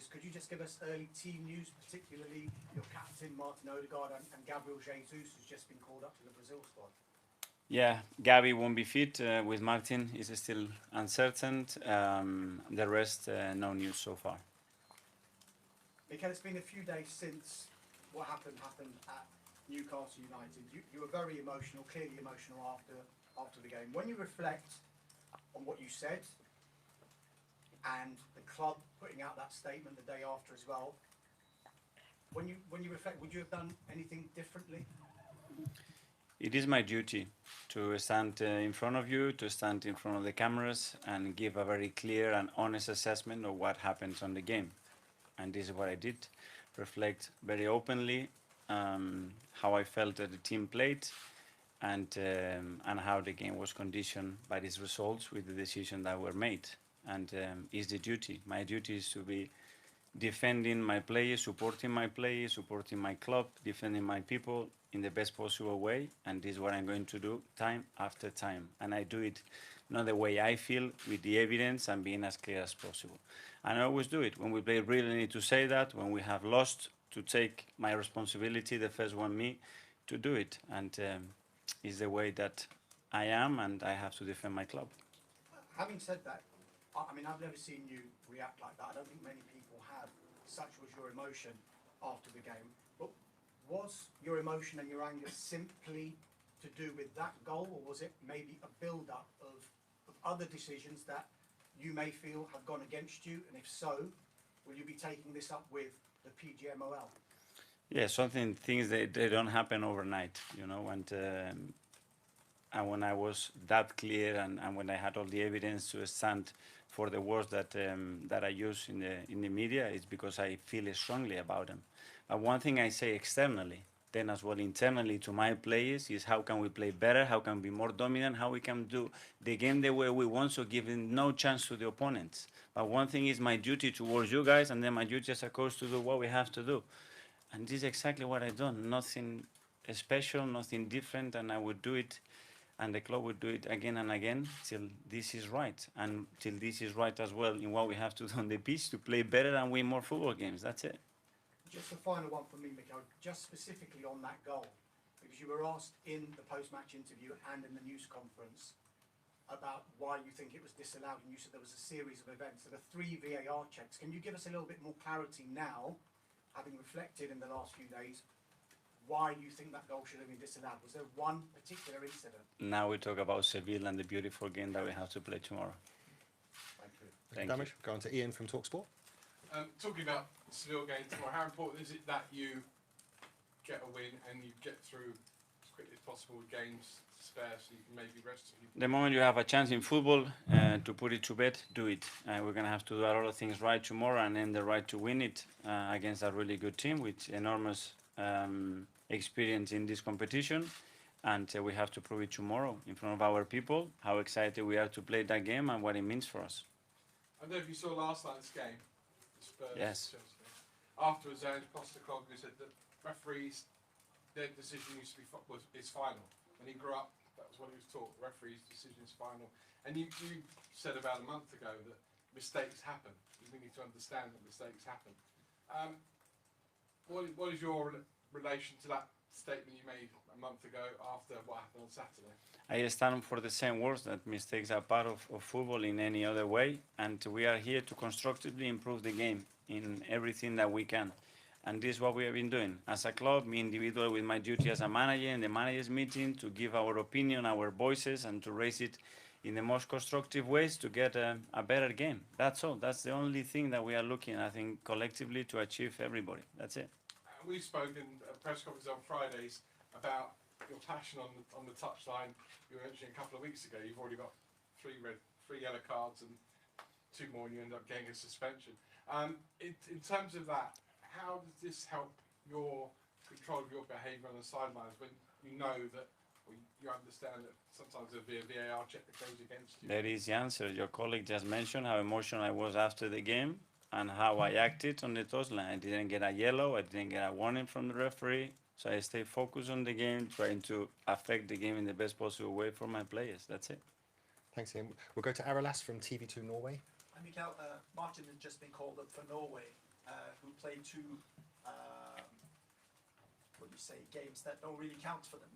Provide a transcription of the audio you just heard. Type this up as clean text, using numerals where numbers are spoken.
changes. Could you just give us early team news, particularly your captain Martin Odegaard and Gabriel Jesus, who's just been called up to the Brazil squad? Yeah, Gabi won't be fit. With Martin, is still uncertain. The rest, no news so far. Mikel, it's been a few days since what happened at Newcastle United. You were very emotional, clearly emotional after the game. When you reflect on what you said and the club putting out that statement the day after as well, when you reflect, would you have done anything differently? It is my duty to stand in front of you, to stand in front of the cameras, and give a very clear and honest assessment of what happens on the game. And this is what I did. Reflect very openly how I felt that the team played, and how the game was conditioned by these results with the decision that were made. And it's the duty. My duty is to be defending my players, supporting my club, defending my people in the best possible way. And this is what I'm going to do time after time. And I do it not the way I feel, with the evidence and being as clear as possible. And I always do it. When we play, really need to say that. When we have lost, to take my responsibility, the first one me, to do it. And it's the way that I am, and I have to defend my club. Having said that, I mean, I've never seen you react like that. I don't think many people have. Such was your emotion after the game. But was your emotion and your anger simply to do with that goal, or was it maybe a build-up of other decisions that you may feel have gone against you? And if so, will you be taking this up with the PGMOL? Yeah, things they don't happen overnight, and when I was that clear, and when I had all the evidence to stand for the words that I use in the media, it's because I feel strongly about them. But one thing I say externally, then as well internally to my players, is how can we play better, how can we be more dominant, how we can do the game the way we want, so giving no chance to the opponents. But one thing is my duty towards you guys, and then my duty as a coach to do what we have to do. And this is exactly what I've done. Nothing special, nothing different, and I would do it, and the club would do it again and again till this is right, and till this is right as well in what we have to do on the pitch to play better and win more football games. That's it. Just a final one for me, Mikel, just specifically on that goal, because you were asked in the post-match interview and in the news conference about why you think it was disallowed, and you said there was a series of events. There are 3 VAR checks. Can you give us a little bit more clarity now, having reflected in the last few days, why you think that goal should have been disallowed? Was there one particular incident? Now we talk about Sevilla and the beautiful game that we have to play tomorrow. Thank you. Thank you, Damish. Go on to Ian from TalkSport. Talking about the Seville game tomorrow, how important is it that you get a win and you get through as quickly as possible with games to spare, so you can maybe rest? The moment you have a chance in football to put it to bed, do it. We're going to have to do a lot of things right tomorrow, and then the right to win it against a really good team with enormous experience in this competition. And we have to prove it tomorrow in front of our people, how excited we are to play that game and what it means for us. I don't know if you saw last night's game, the Spurs. Yes. Chelsea. Afterwards, Postecoglou said that referees, their decision used to be is final. When he grew up, that was what he was taught. Referees' decision is final. And you said about a month ago that mistakes happen. We need to understand that mistakes happen. What is your relation to that statement you made a month ago after what happened on Saturday? I stand for the same words, that mistakes are part of football in any other way, and we are here to constructively improve the game in everything that we can. And this is what we have been doing as a club, me individually with my duty as a manager in the managers meeting, to give our opinion, our voices, and to raise it in the most constructive ways to get a better game. That's all. That's the only thing that we are looking, I think, collectively to achieve everybody. That's it. We've spoken at press conferences on Fridays about your passion on the touchline. You were mentioning a couple of weeks ago, you've already got 3 yellow cards and 2 more, and you end up getting a suspension. In terms of that, how does this help your control of your behaviour on the sidelines when you know that, or you understand that sometimes there'll be a VAR check that goes against you? That is the answer. Your colleague just mentioned how emotional I was after the game and how I acted on the touchline. I didn't get a yellow, I didn't get a warning from the referee, so I stay focused on the game, trying to affect the game in the best possible way for my players. That's it. Thanks, Ian. We'll go to Aralas from TV2 Norway. Mikel, Martin has just been called up for Norway. who play two, what do you say, games that don't really count for them.